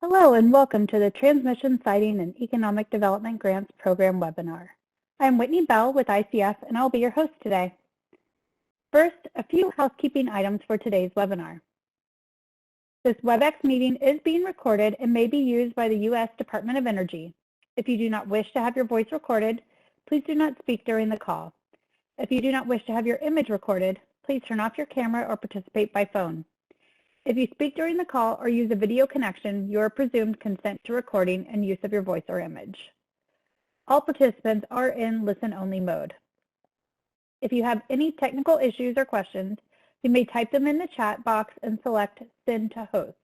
Hello and welcome to the Transmission Siting and Economic Development Grants Program webinar. I'm Whitney Bell with ICF and I'll be your host today. First, a few housekeeping items for today's webinar. This WebEx meeting is being recorded and may be used by the U.S. Department of Energy. If you do not wish to have your voice recorded, please do not speak during the call. If you do not wish to have your image recorded, please turn off your camera or participate by phone. If you speak during the call or use a video connection, you are presumed consent to recording and use of your voice or image. All participants are in listen-only mode. If you have any technical issues or questions, you may type them in the chat box and select Send to Host.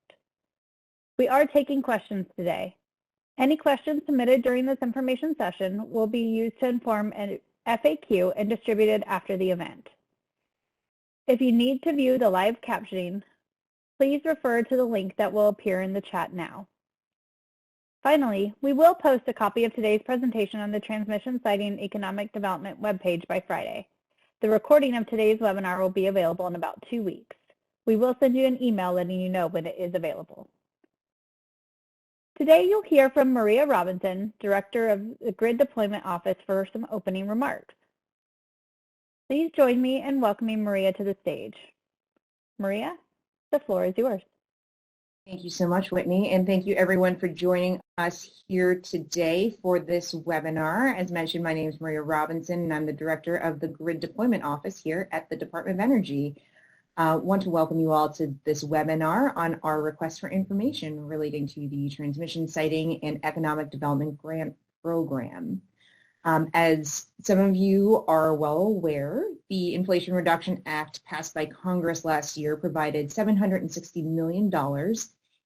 We are taking questions today. Any questions submitted during this information session will be used to inform an FAQ and distributed after the event. If you need to view the live captioning, please refer to the link that will appear in the chat now. Finally, we will post a copy of today's presentation on the Transmission Siting and Economic Development webpage by Friday. The recording of today's webinar will be available in about 2 weeks. We will send you an email letting you know when it is available. Today you'll hear from Maria Robinson, Director of the Grid Deployment Office, for some opening remarks. Please join me in welcoming Maria to the stage. Maria, the floor is yours. Thank you so much, Whitney, and thank you everyone for joining us here today for this webinar. As mentioned, my name is Maria Robinson, and I'm the Director of the Grid Deployment Office here at the Department of Energy. I want to welcome you all to this webinar on our request for information relating to the Transmission Siting and Economic Development Grant Program. As some of you are well aware, the Inflation Reduction Act passed by Congress last year provided $760 million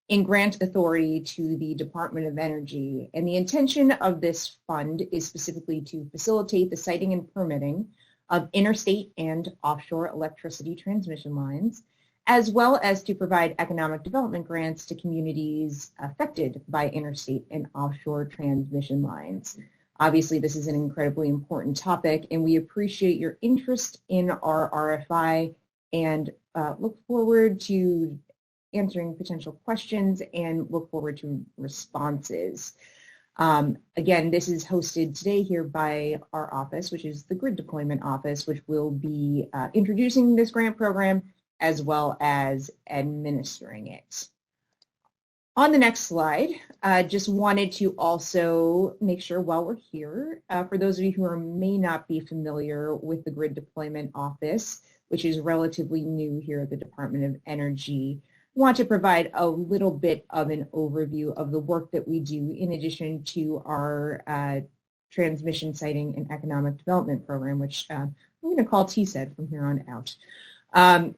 in grant authority to the Department of Energy. And the intention of this fund is specifically to facilitate the siting and permitting of interstate and offshore electricity transmission lines, as well as to provide economic development grants to communities affected by interstate and offshore transmission lines. Obviously, this is an incredibly important topic, and we appreciate your interest in our RFI and look forward to answering potential questions and look forward to responses. Again, this is hosted today here by our office, which is the Grid Deployment Office, which will be introducing this grant program as well as administering it. On the next slide, just wanted to also make sure while we're here, for those of you who may not be familiar with the Grid Deployment Office, which is relatively new here at the Department of Energy, want to provide a little bit of an overview of the work that we do in addition to our Transmission Siting and Economic Development Program, which we're going to call TSED from here on out.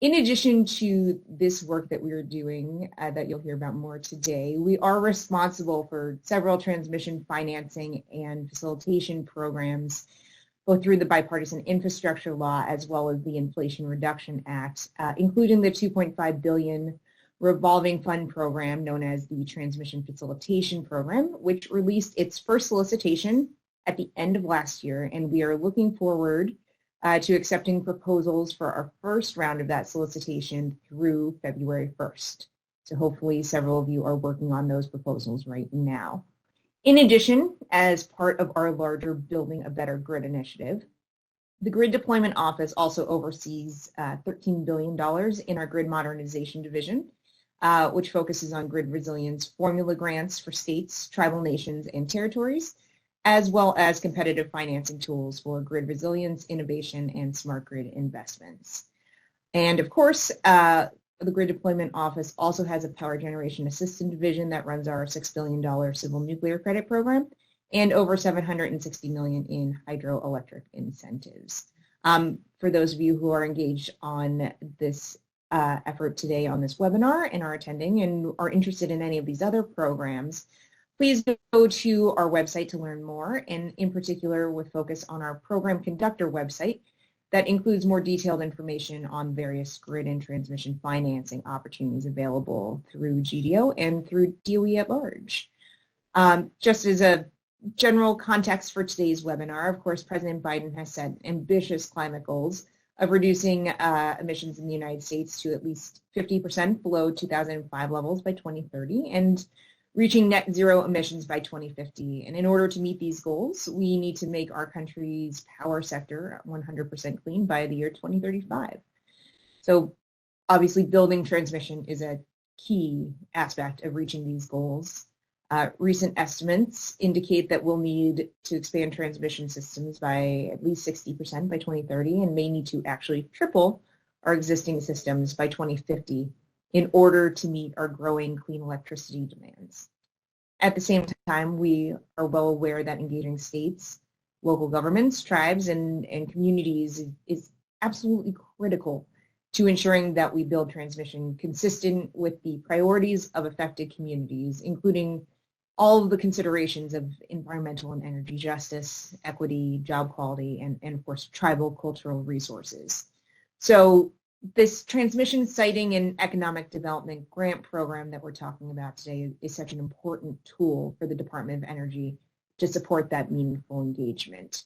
In addition to this work that we are doing that you'll hear about more today, we are responsible for several transmission financing and facilitation programs, both through the Bipartisan Infrastructure Law as well as the Inflation Reduction Act, including the $2.5 billion revolving fund program known as the Transmission Facilitation Program, which released its first solicitation at the end of last year, and we are looking forward to accepting proposals for our first round of that solicitation through February 1st. So hopefully several of you are working on those proposals right now. In addition, as part of our larger Building a Better Grid initiative, the Grid Deployment Office also oversees $13 billion in our Grid Modernization Division, which focuses on grid resilience formula grants for states, tribal nations, and territories, as well as competitive financing tools for grid resilience, innovation, and smart grid investments. And of course, the Grid Deployment Office also has a Power Generation Assistance Division that runs our $6 billion Civil Nuclear Credit Program and over $760 million in hydroelectric incentives. For those of you who are engaged on this effort today on this webinar and are attending and are interested in any of these other programs, please go to our website to learn more, and in particular with focus on our Program Conductor website that includes more detailed information on various grid and transmission financing opportunities available through GDO and through DOE at large. Just as a general context for today's webinar, of course, President Biden has set ambitious climate goals of reducing emissions in the United States to at least 50% below 2005 levels by 2030 and reaching net zero emissions by 2050. And in order to meet these goals, we need to make our country's power sector 100% clean by the year 2035. So obviously building transmission is a key aspect of reaching these goals. Recent estimates indicate that we'll need to expand transmission systems by at least 60% by 2030 and may need to actually triple our existing systems by 2050 in order to meet our growing clean electricity demands. At the same time, we are well aware that engaging states, local governments, tribes, and communities is absolutely critical to ensuring that we build transmission consistent with the priorities of affected communities, including all of the considerations of environmental and energy justice, equity, job quality, and of course, tribal cultural resources. So this transmission siting and economic development grant program that we're talking about today is such an important tool for the Department of Energy to support that meaningful engagement.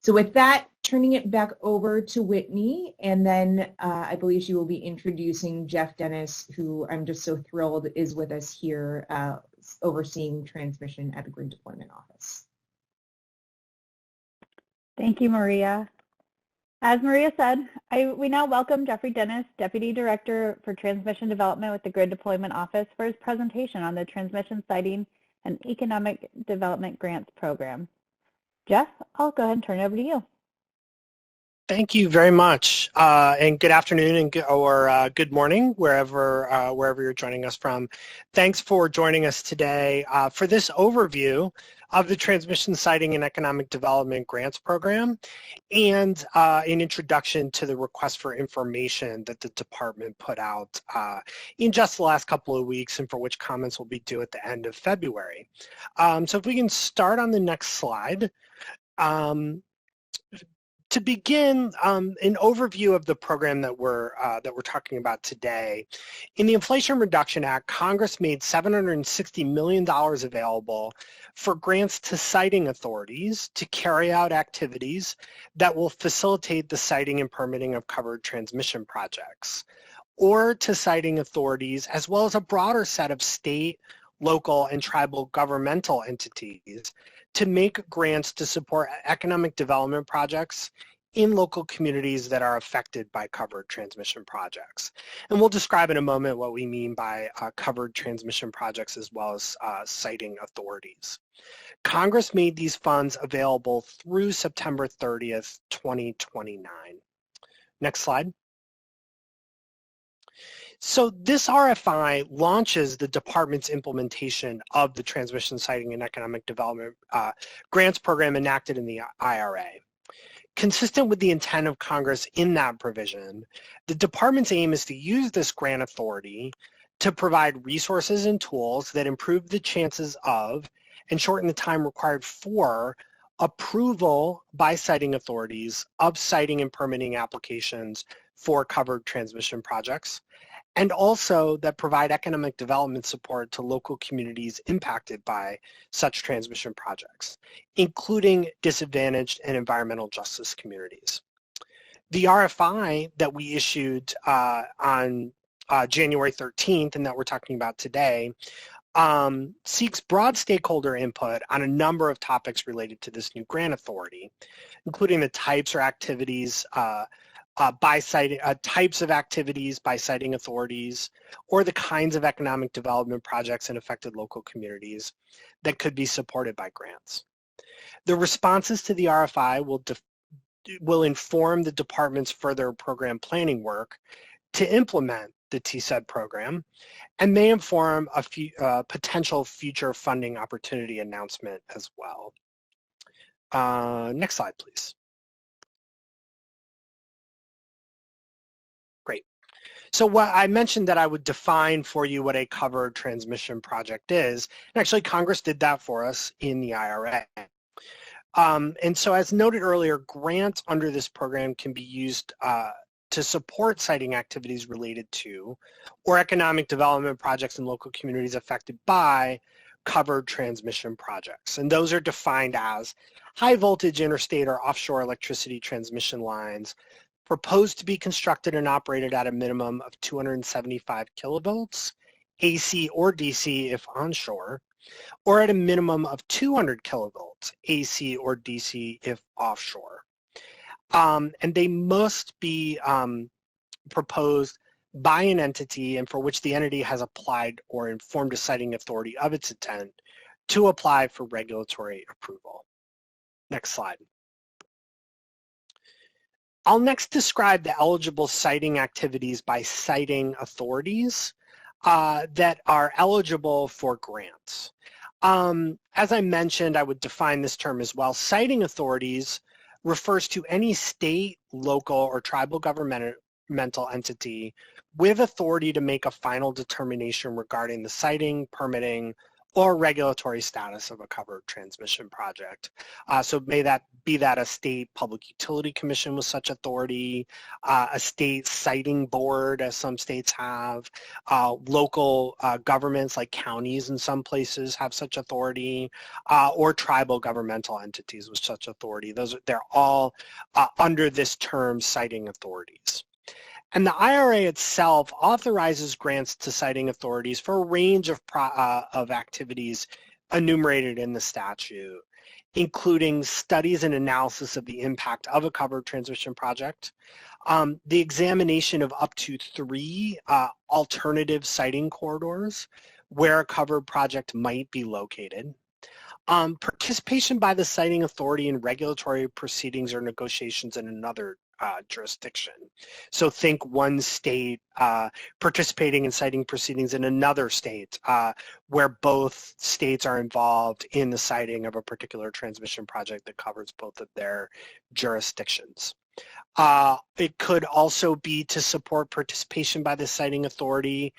So with that, turning it back over to Whitney, and then I believe she will be introducing Jeff Dennis, who I'm just so thrilled is with us here overseeing transmission at the Grid Deployment Office. Thank you, Maria. As Maria said, we now welcome Jeffrey Dennis, Deputy Director for Transmission Development with the Grid Deployment Office, for his presentation on the Transmission Siting and Economic Development Grants Program. Jeff, I'll go ahead and turn it over to you. Thank you very much, and good afternoon or good morning, wherever you're joining us from. Thanks for joining us today for this overview of the Transmission Siting and Economic Development Grants Program and an introduction to the request for information that the department put out in just the last couple of weeks and for which comments will be due at the end of February. So if we can start on the next slide. To begin, an overview of the program that we're talking about today. In the Inflation Reduction Act, Congress made $760 million available for grants to siting authorities to carry out activities that will facilitate the siting and permitting of covered transmission projects, or to siting authorities as well as a broader set of state, local, and tribal governmental entities to make grants to support economic development projects in local communities that are affected by covered transmission projects. And we'll describe in a moment what we mean by covered transmission projects as well as siting authorities. Congress made these funds available through September 30th, 2029. Next slide. So this RFI launches the department's implementation of the Transmission Siting and Economic Development Grants Program enacted in the IRA. Consistent with the intent of Congress in that provision, the department's aim is to use this grant authority to provide resources and tools that improve the chances of and shorten the time required for approval by siting authorities of siting and permitting applications for covered transmission projects, and also that provide economic development support to local communities impacted by such transmission projects, including disadvantaged and environmental justice communities. The RFI that we issued on January 13th and that we're talking about today seeks broad stakeholder input on a number of topics related to this new grant authority, including the types or activities types of activities by siting authorities, or the kinds of economic development projects in affected local communities that could be supported by grants. The responses to the RFI will inform the department's further program planning work to implement the TSED program and may inform a potential future funding opportunity announcement as well. Next slide, please. So what I mentioned that I would define for you what a covered transmission project is, and actually Congress did that for us in the IRA. And so as noted earlier, grants under this program can be used to support siting activities related to or economic development projects in local communities affected by covered transmission projects. And those are defined as high voltage interstate or offshore electricity transmission lines, proposed to be constructed and operated at a minimum of 275 kilovolts, AC or DC if onshore, or at a minimum of 200 kilovolts, AC or DC if offshore. And they must be proposed by an entity and for which the entity has applied or informed a siting authority of its intent to apply for regulatory approval. Next slide. I'll next describe the eligible siting activities by siting authorities that are eligible for grants. As I mentioned, I would define this term as well. Siting authorities refers to any state, local, or tribal governmental entity with authority to make a final determination regarding the siting, permitting, or regulatory status of a covered transmission project. So may that be that a state public utility commission with such authority, a state siting board, as some states have, local governments like counties in some places have such authority, or tribal governmental entities with such authority. They're all under this term siting authorities. And the IRA itself authorizes grants to siting authorities for a range of activities enumerated in the statute, including studies and analysis of the impact of a covered transmission project, the examination of up to 3 alternative siting corridors where a covered project might be located, participation by the siting authority in regulatory proceedings or negotiations in another jurisdiction. So think one state participating in siting proceedings in another state where both states are involved in the siting of a particular transmission project that covers both of their jurisdictions. It could also be to support participation by the siting authority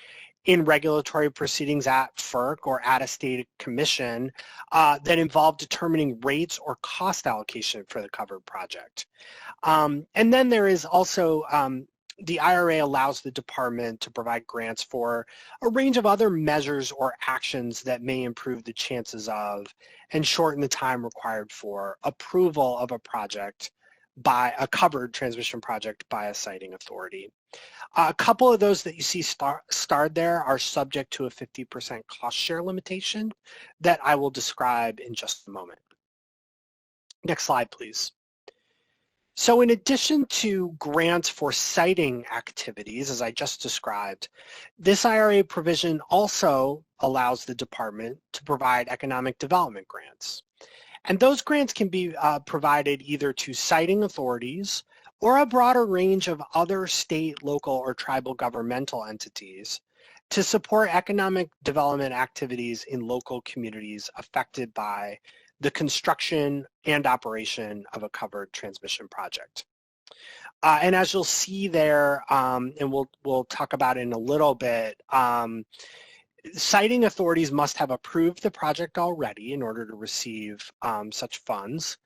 in regulatory proceedings at FERC or at a state commission that involve determining rates or cost allocation for the covered project. And then there is also, the IRA allows the department to provide grants for a range of other measures or actions that may improve the chances of and shorten the time required for approval of a project by a covered transmission project by a siting authority. A couple of those that you see starred there are subject to a 50% cost share limitation that I will describe in just a moment. Next slide, please. So in addition to grants for siting activities, as I just described, this IRA provision also allows the department to provide economic development grants. And those grants can be provided either to siting authorities or a broader range of other state, local, or tribal governmental entities to support economic development activities in local communities affected by the construction and operation of a covered transmission project. And as you'll see there, and we'll talk about it in a little bit, siting authorities must have approved the project already in order to receive such funds.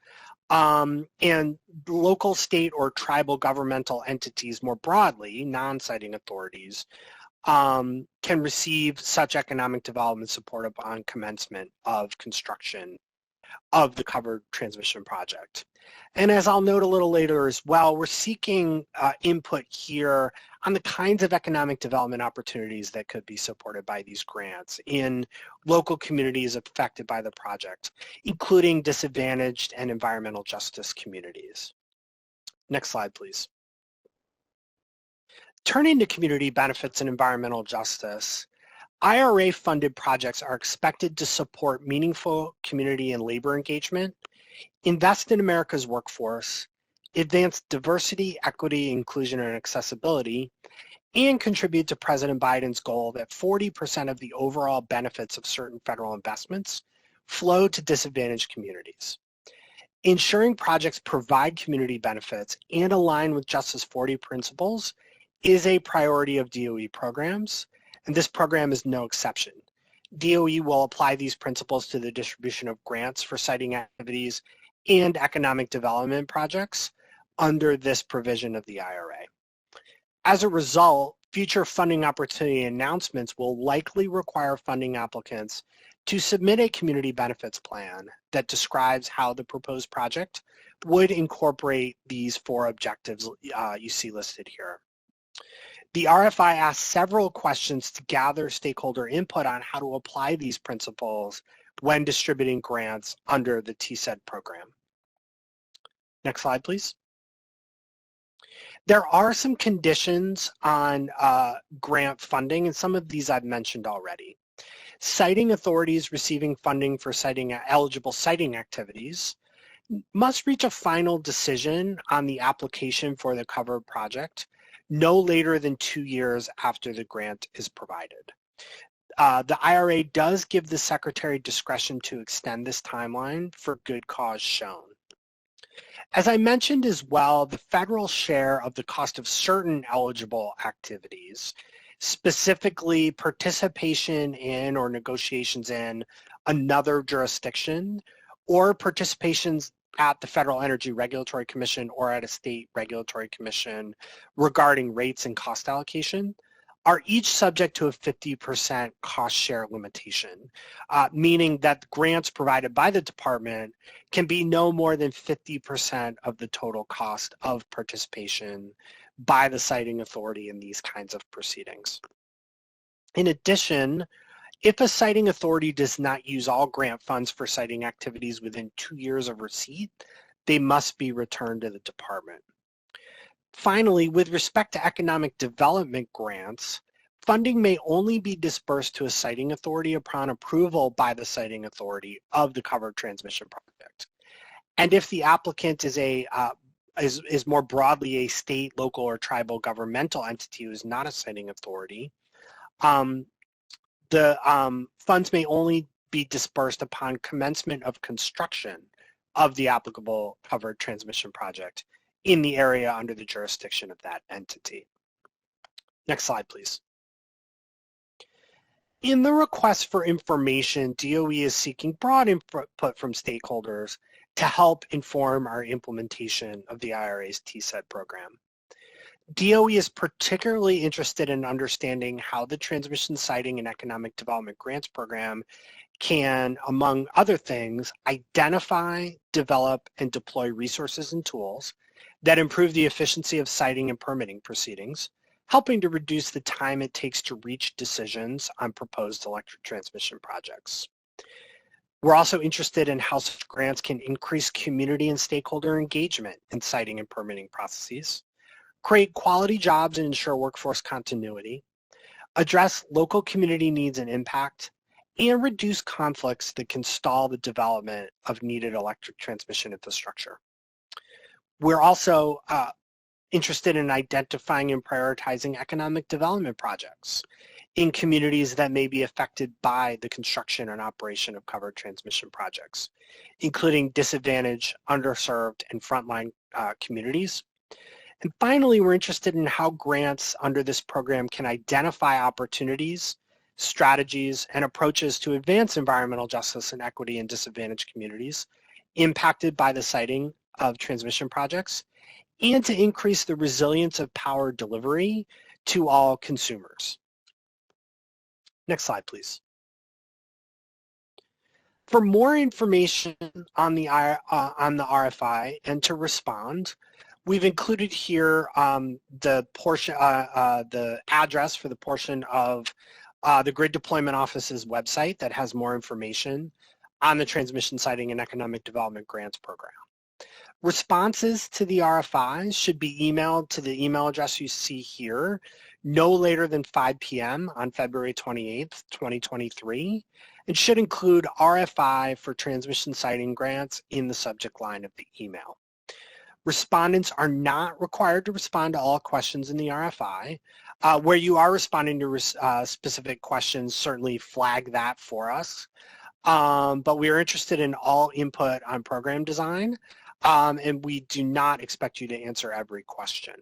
And local, state, or tribal governmental entities more broadly, non-siting authorities, can receive such economic development support upon commencement of construction of the covered transmission project. And as I'll note a little later as well, we're seeking input here on the kinds of economic development opportunities that could be supported by these grants in local communities affected by the project, including disadvantaged and environmental justice communities. Next slide, please. Turning to community benefits and environmental justice, IRA-funded projects are expected to support meaningful community and labor engagement, invest in America's workforce, advance diversity, equity, inclusion, and accessibility, and contribute to President Biden's goal that 40% of the overall benefits of certain federal investments flow to disadvantaged communities. Ensuring projects provide community benefits and align with Justice 40 principles is a priority of DOE programs, and this program is no exception. DOE will apply these principles to the distribution of grants for siting activities and economic development projects under this provision of the IRA. As a result, future funding opportunity announcements will likely require funding applicants to submit a community benefits plan that describes how the proposed project would incorporate these 4 objectives you see listed here. The RFI asks several questions to gather stakeholder input on how to apply these principles when distributing grants under the TSED program. Next slide, please. There are some conditions on grant funding, and some of these I've mentioned already. Siting authorities receiving funding for eligible siting activities must reach a final decision on the application for the covered project no later than 2 years after the grant is provided. The IRA does give the Secretary discretion to extend this timeline for good cause shown. As I mentioned as well, the federal share of the cost of certain eligible activities, specifically participation in or negotiations in another jurisdiction, or participations at the Federal Energy Regulatory Commission or at a state regulatory commission regarding rates and cost allocation, are each subject to a 50% cost share limitation, meaning that grants provided by the department can be no more than 50% of the total cost of participation by the siting authority in these kinds of proceedings. In addition, if a siting authority does not use all grant funds for siting activities within 2 years of receipt, they must be returned to the department. Finally, with respect to economic development grants, funding may only be dispersed to a siting authority upon approval by the siting authority of the covered transmission project. And if the applicant is more broadly a state, local, or tribal governmental entity who is not a siting authority, the funds may only be dispersed upon commencement of construction of the applicable covered transmission project in the area under the jurisdiction of that entity. Next slide, please. In the request for information, DOE is seeking broad input from stakeholders to help inform our implementation of the IRA's TSED program. DOE is particularly interested in understanding how the Transmission Siting and Economic Development Grants Program can, among other things, identify, develop, and deploy resources and tools that improve the efficiency of siting and permitting proceedings, helping to reduce the time it takes to reach decisions on proposed electric transmission projects. We're also interested in how such grants can increase community and stakeholder engagement in siting and permitting processes, create quality jobs and ensure workforce continuity, address local community needs and impact, and reduce conflicts that can stall the development of needed electric transmission infrastructure. We're also interested in identifying and prioritizing economic development projects in communities that may be affected by the construction and operation of covered transmission projects, including disadvantaged, underserved, and frontline communities. And finally, we're interested in how grants under this program can identify opportunities, strategies, and approaches to advance environmental justice and equity in disadvantaged communities impacted by the siting of transmission projects, and to increase the resilience of power delivery to all consumers. Next slide, please. For more information on the RFI and to respond, we've included here the address for the portion of the Grid Deployment Office's website that has more information on the Transmission Siting and Economic Development Grants Program. Responses to the RFI should be emailed to the email address you see here no later than 5 p.m. on February 28th, 2023, and should include RFI for transmission siting grants in the subject line of the email. Respondents are not required to respond to all questions in the RFI. Where you are responding to specific questions, certainly flag that for us. But we are interested in all input on program design, and we do not expect you to answer every question.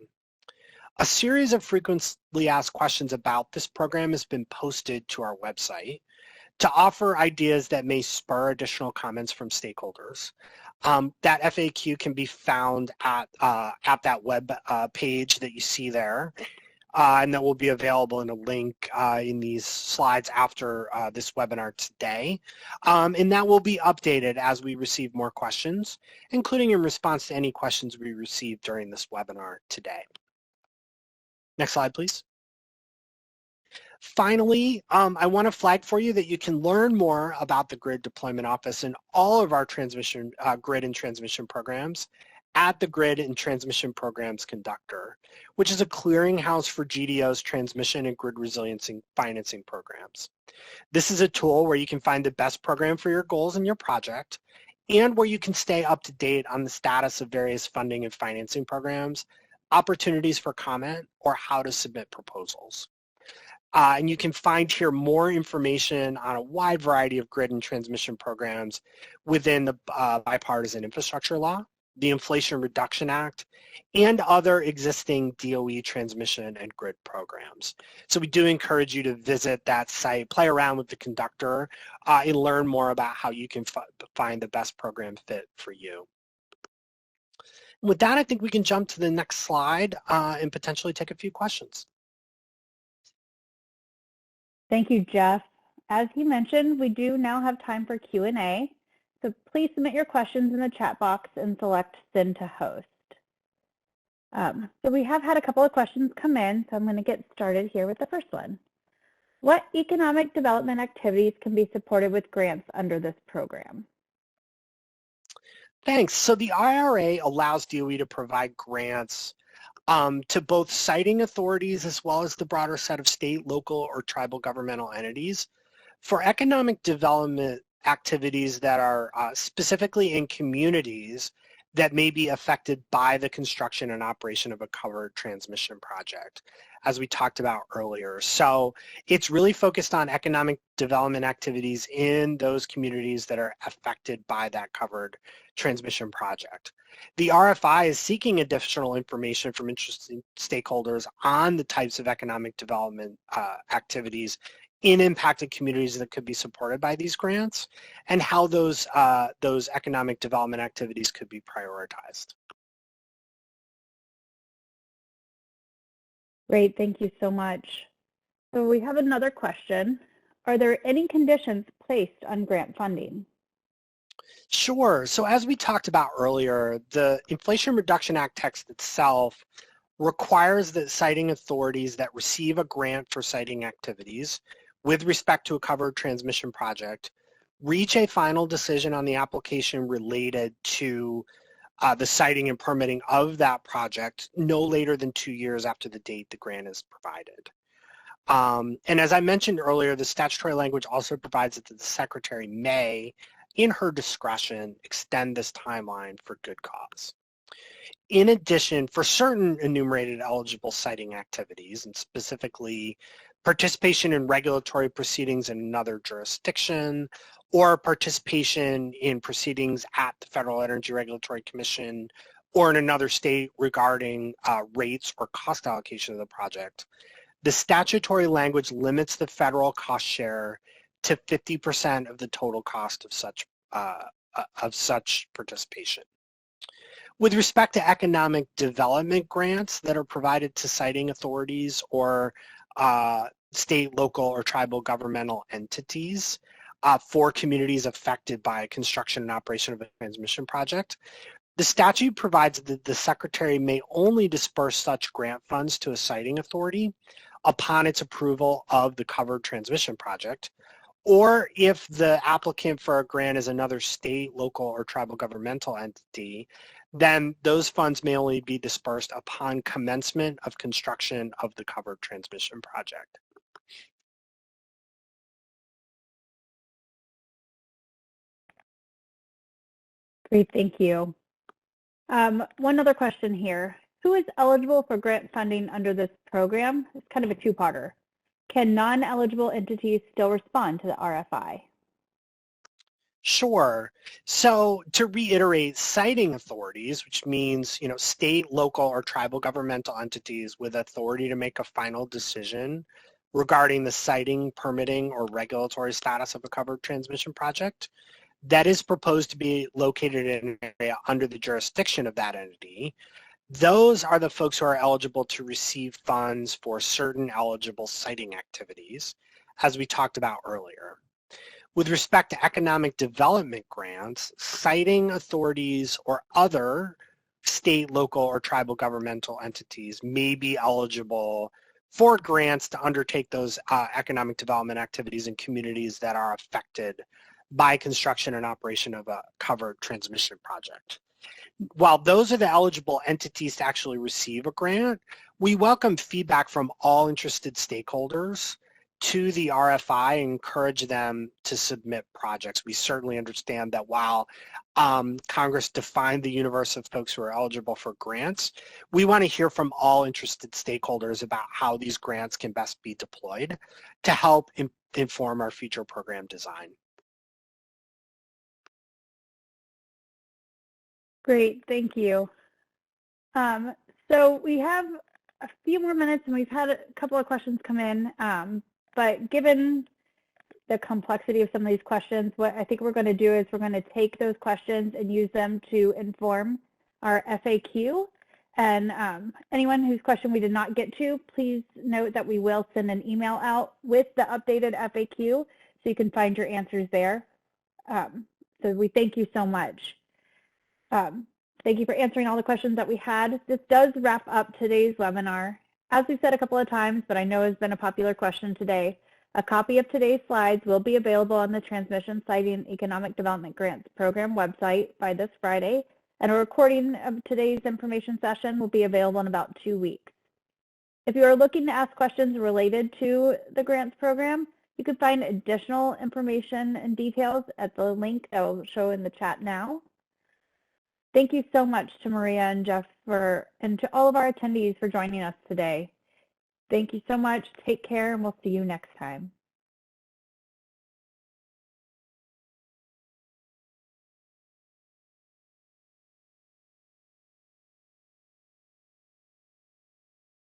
A series of frequently asked questions about this program has been posted to our website to offer ideas that may spur additional comments from stakeholders. That FAQ can be found at that web page that you see there. and that will be available in a link in these slides after this webinar today. And that will be updated as we receive more questions, including in response to any questions we receive during this webinar today. Next slide, please. Finally, I want to flag for you that you can learn more about the Grid Deployment Office and all of our transmission, grid and transmission programs at the Grid and Transmission Programs Conductor, which is a clearinghouse for GDO's transmission and grid resiliency financing programs. This is a tool where you can find the best program for your goals and your project, and where you can stay up to date on the status of various funding and financing programs, opportunities for comment, or how to submit proposals. And you can find here more information on a wide variety of grid and transmission programs within the bipartisan infrastructure law, the Inflation Reduction Act, and other existing DOE transmission and grid programs. So we do encourage you to visit that site, play around with the conductor, and learn more about how you can find the best program fit for you. With that, I think we can jump to the next slide and potentially take a few questions. Thank you, Jeff. As you mentioned, we do now have time for Q&A, so please submit your questions in the chat box and select Send to Host. So we have had a couple of questions come in, so I'm going to get started here with the first one. What economic development activities can be supported with grants under this program? Thanks. So the IRA allows DOE to provide grants to both siting authorities as well as the broader set of state, local, or tribal governmental entities for economic development activities that are specifically in communities that may be affected by the construction and operation of a covered transmission project, as we talked about earlier. So it's really focused on economic development activities in those communities that are affected by that covered transmission project. The RFI is seeking additional information from interested stakeholders on the types of economic development activities in impacted communities that could be supported by these grants, and how those economic development activities could be prioritized. Great, thank you so much. So we have another question. Are there any conditions placed on grant funding? Sure. So as we talked about earlier, the Inflation Reduction Act text itself requires that siting authorities that receive a grant for siting activities with respect to a covered transmission project reach a final decision on the application related to the siting and permitting of that project no later than 2 years after the date the grant is provided. And as I mentioned earlier, the statutory language also provides that the Secretary may, in her discretion, extend this timeline for good cause. In addition, for certain enumerated eligible siting activities, and specifically participation in regulatory proceedings in another jurisdiction, or participation in proceedings at the Federal Energy Regulatory Commission or in another state regarding rates or cost allocation of the project, the statutory language limits the federal cost share to 50% of the total cost of such participation. With respect to economic development grants that are provided to siting authorities or state, local, or tribal governmental entities for communities affected by construction and operation of a transmission project, the statute provides that the Secretary may only disperse such grant funds to a siting authority upon its approval of the covered transmission project, or if the applicant for a grant is another state, local, or tribal governmental entity, then those funds may only be dispersed upon commencement of construction of the covered transmission project. Great, thank you. One other question here. Who is eligible for grant funding under this program? It's kind of a two-parter. Can non-eligible entities still respond to the RFI? Sure. So to reiterate, siting authorities, which means state, local, or tribal governmental entities with authority to make a final decision regarding the siting, permitting, or regulatory status of a covered transmission project, that is proposed to be located in an area under the jurisdiction of that entity, Those are the folks who are eligible to receive funds for certain eligible siting activities, as we talked about earlier. With respect to economic development grants, siting authorities or other state, local, or tribal governmental entities may be eligible for grants to undertake those economic development activities in communities that are affected by construction and operation of a covered transmission project. While those are the eligible entities to actually receive a grant, we welcome feedback from all interested stakeholders to the RFI and encourage them to submit projects. We certainly understand that while Congress defined the universe of folks who are eligible for grants, we want to hear from all interested stakeholders about how these grants can best be deployed to help inform our future program design. Great, thank you. So we have a few more minutes and we've had a couple of questions come in, but given the complexity of some of these questions, what I think we're going to do is we're going to take those questions and use them to inform our FAQ. And anyone whose question we did not get to, please note that we will send an email out with the updated FAQ so you can find your answers there. So we thank you so much. Thank you for answering all the questions that we had. This does wrap up today's webinar. As we've said a couple of times, but I know has been a popular question today, a copy of today's slides will be available on the Transmission, Siting, and Economic Development Grants Program website by this Friday, and a recording of today's information session will be available in about 2 weeks. If you are looking to ask questions related to the grants program, you can find additional information and details at the link that will show in the chat now. Thank you so much to Maria and Jeff and to all of our attendees for joining us today. Thank you so much. Take care, and we'll see you next time.